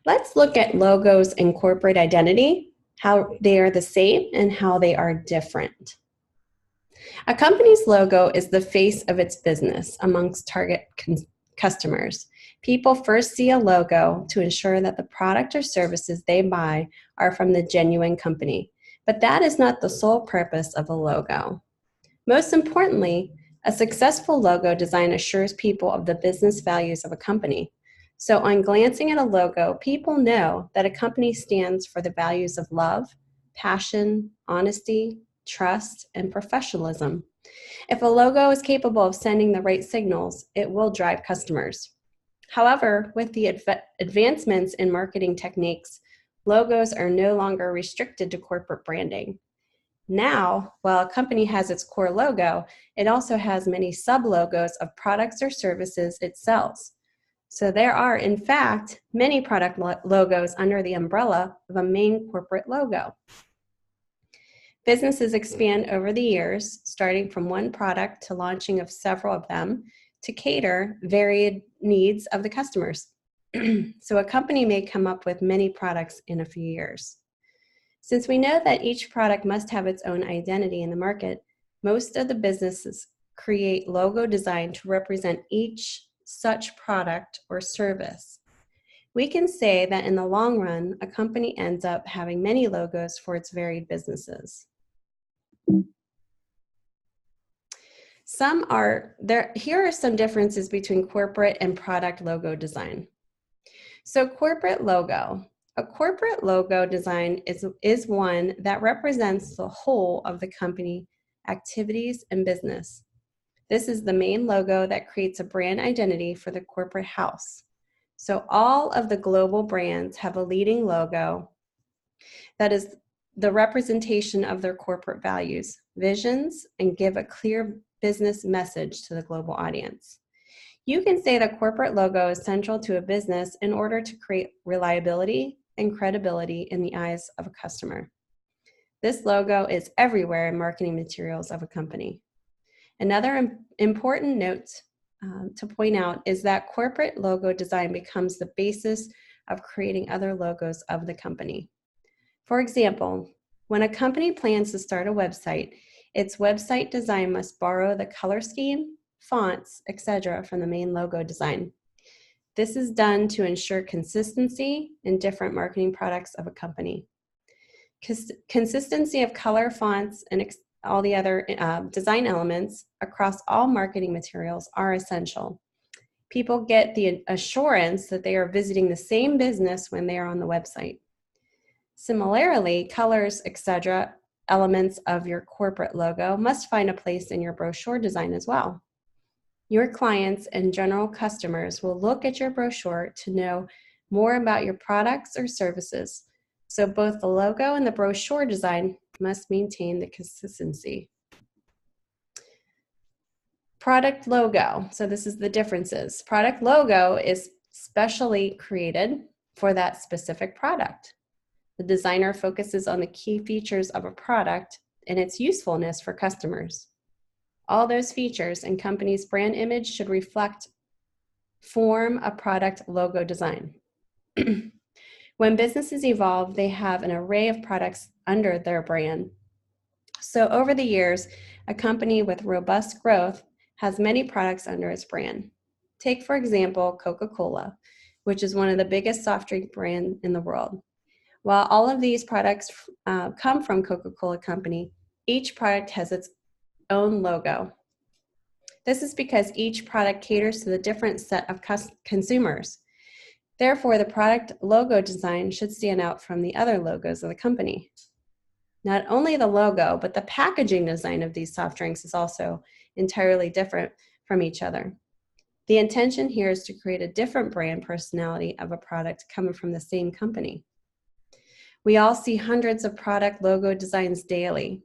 Let's look at logos and corporate identity, how they are the same and how they are different. A company's logo is the face of its business amongst target customers. People first see a logo to ensure that the product or services they buy are from the genuine company, but that is not the sole purpose of a logo. Most importantly, a successful logo design assures people of the business values of a company. So on glancing at a logo, people know that a company stands for the values of love, passion, honesty, trust, and professionalism. If a logo is capable of sending the right signals, it will drive customers. However, with the advancements in marketing techniques, logos are no longer restricted to corporate branding. Now, while a company has its core logo, it also has many sub-logos of products or services it sells. So there are, in fact, many product logos under the umbrella of a main corporate logo. Businesses expand over the years, starting from one product to launching of several of them to cater varied needs of the customers. So a company may come up with many products in a few years. Since we know that each product must have its own identity in the market, most of the businesses create logo design to represent each such product or service. We can say that in the long run, a company ends up having many logos for its varied businesses. Here are some differences between corporate and product logo design. So corporate logo. A corporate logo design is one that represents the whole of the company activities and business. This is the main logo that creates a brand identity for the corporate house. So all of the global brands have a leading logo that is the representation of their corporate values, visions, and give a clear business message to the global audience. You can say the corporate logo is central to a business in order to create reliability and credibility in the eyes of a customer. This logo is everywhere in marketing materials of a company. Another important note to point out is that corporate logo design becomes the basis of creating other logos of the company. For example, when a company plans to start a website, its website design must borrow the color scheme, fonts, etc. from the main logo design. This is done to ensure consistency in different marketing products of a company. Consistency of color, fonts, and all the other design elements across all marketing materials are essential. People get the assurance that they are visiting the same business when they are on the website. Similarly, colors, etc., elements of your corporate logo must find a place in your brochure design as well. Your clients and general customers will look at your brochure to know more about your products or services. So both the logo and the brochure design must maintain the consistency. Product logo. So this is the differences. Product logo is specially created for that specific product. The designer focuses on the key features of a product and its usefulness for customers. All those features and company's brand image should form a product logo design. When businesses evolve, they have an array of products under their brand. So over the years, a company with robust growth has many products under its brand. Take, for example, Coca-Cola, which is one of the biggest soft drink brands in the world. While all of these products come from Coca-Cola Company, each product has its own logo. This is because each product caters to the different set of consumers. Therefore, the product logo design should stand out from the other logos of the company. Not only the logo, but the packaging design of these soft drinks is also entirely different from each other. The intention here is to create a different brand personality of a product coming from the same company. We all see hundreds of product logo designs daily.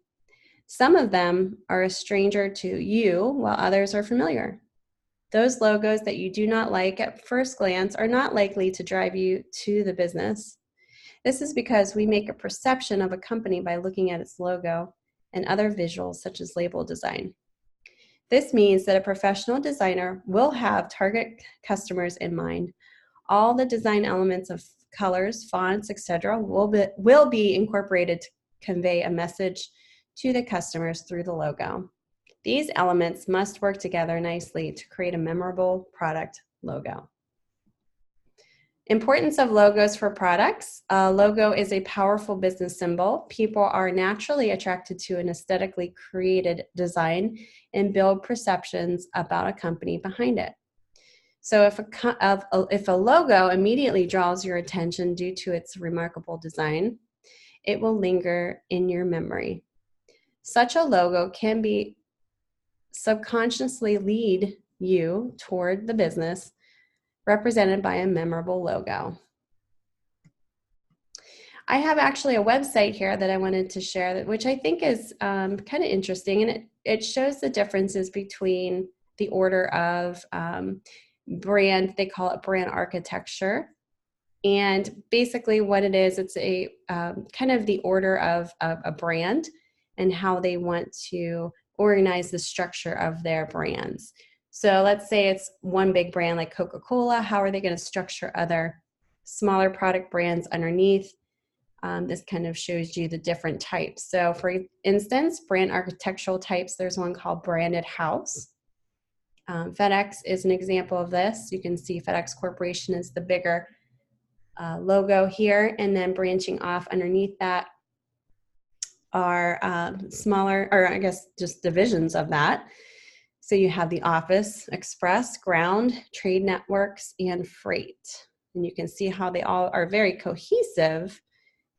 Some of them are a stranger to you, while others are familiar. Those logos that you do not like at first glance are not likely to drive you to the business. This is because we make a perception of a company by looking at its logo and other visuals such as label design. This means that a professional designer will have target customers in mind. All the design elements of colors, fonts, etc. will be incorporated to convey a message to the customers through the logo. These elements must work together nicely to create a memorable product logo. Importance of logos for products. A logo is a powerful business symbol. People are naturally attracted to an aesthetically created design and build perceptions about a company behind it. So if a logo immediately draws your attention due to its remarkable design, it will linger in your memory. Such a logo can be subconsciously lead you toward the business represented by a memorable logo. I have actually a website here that I wanted to share, which I think is kind of interesting, and it shows the differences between the order of brand, they call it brand architecture. And basically what it is, it's a kind of the order of a brand and how they want to organize the structure of their brands. So let's say it's one big brand like Coca-Cola. How are they going to structure other smaller product brands underneath? This kind of shows you the different types. So for instance, brand architectural types, there's one called branded house. FedEx is an example of this. You can see FedEx Corporation is the bigger logo here, and then branching off underneath that are smaller, or I guess just divisions of that. So you have the office, express, ground, trade networks, and freight. And you can see how they all are very cohesive,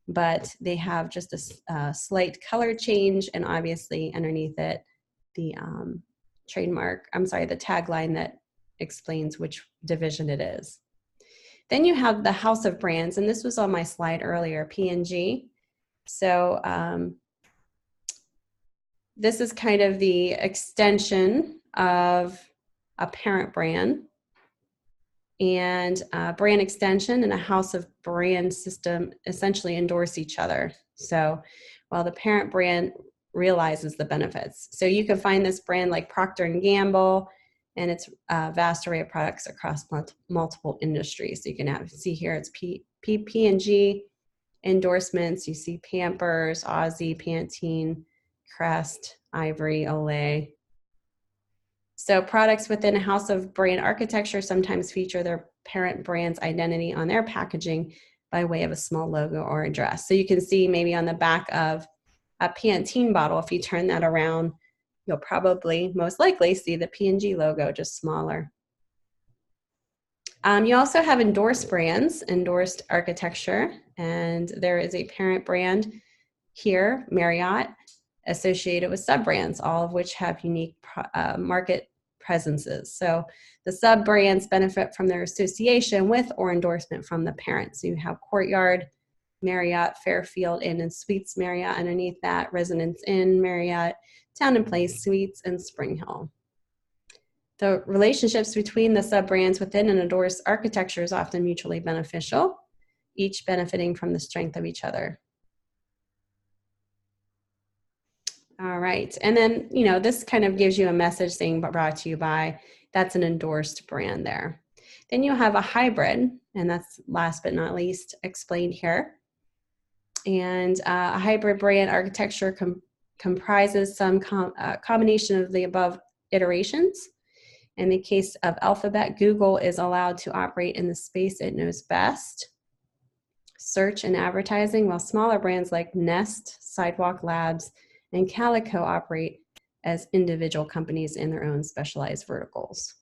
but they have just a slight color change, and obviously underneath it, the the tagline that explains which division it is. Then you have the house of brands, and this was on my slide earlier, P&G. So this is kind of the extension of a parent brand, and brand extension and a house of brand system essentially endorse each other. So while the parent brand realizes the benefits. So you can find this brand like Procter & Gamble, and it's a vast array of products across multiple industries. So you can see here it's P&G endorsements. You see Pampers, Aussie, Pantene, Crest, Ivory, Olay. So products within a house of brand architecture sometimes feature their parent brand's identity on their packaging by way of a small logo or address. So you can see maybe on the back of a Pantene bottle, if you turn that around, you'll probably most likely see the P&G logo, just smaller. You also have endorsed brands, endorsed architecture, and there is a parent brand here, Marriott, associated with sub-brands, all of which have unique market presences. So the sub-brands benefit from their association with or endorsement from the parent. So you have Courtyard, Marriott, Fairfield Inn and Suites Marriott underneath that, Residence Inn Marriott, Town and Place Suites, and Spring Hill. The relationships between the sub-brands within an endorsed architecture is often mutually beneficial, each benefiting from the strength of each other. All right, and then, you know, this kind of gives you a message saying brought to you by, that's an endorsed brand there. Then you have a hybrid, and that's last but not least explained here. And a hybrid brand architecture comprises some combination of the above iterations. In the case of Alphabet, Google is allowed to operate in the space it knows best, search and advertising, while smaller brands like Nest, Sidewalk Labs, and Calico operate as individual companies in their own specialized verticals.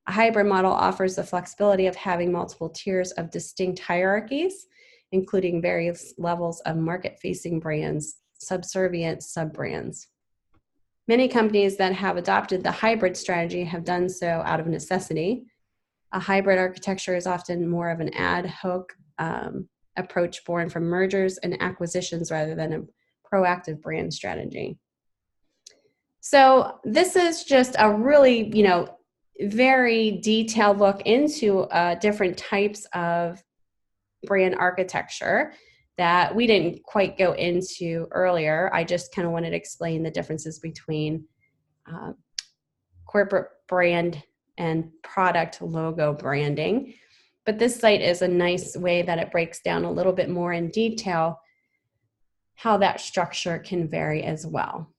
A hybrid model offers the flexibility of having multiple tiers of distinct hierarchies, including various levels of market-facing brands, subservient sub-brands. Many companies that have adopted the hybrid strategy have done so out of necessity. A hybrid architecture is often more of an ad hoc approach born from mergers and acquisitions rather than a proactive brand strategy. So this is just a really, very detailed look into different types of brand architecture that we didn't quite go into earlier. I just kind of wanted to explain the differences between corporate brand and product logo branding. But this site is a nice way that it breaks down a little bit more in detail how that structure can vary as well.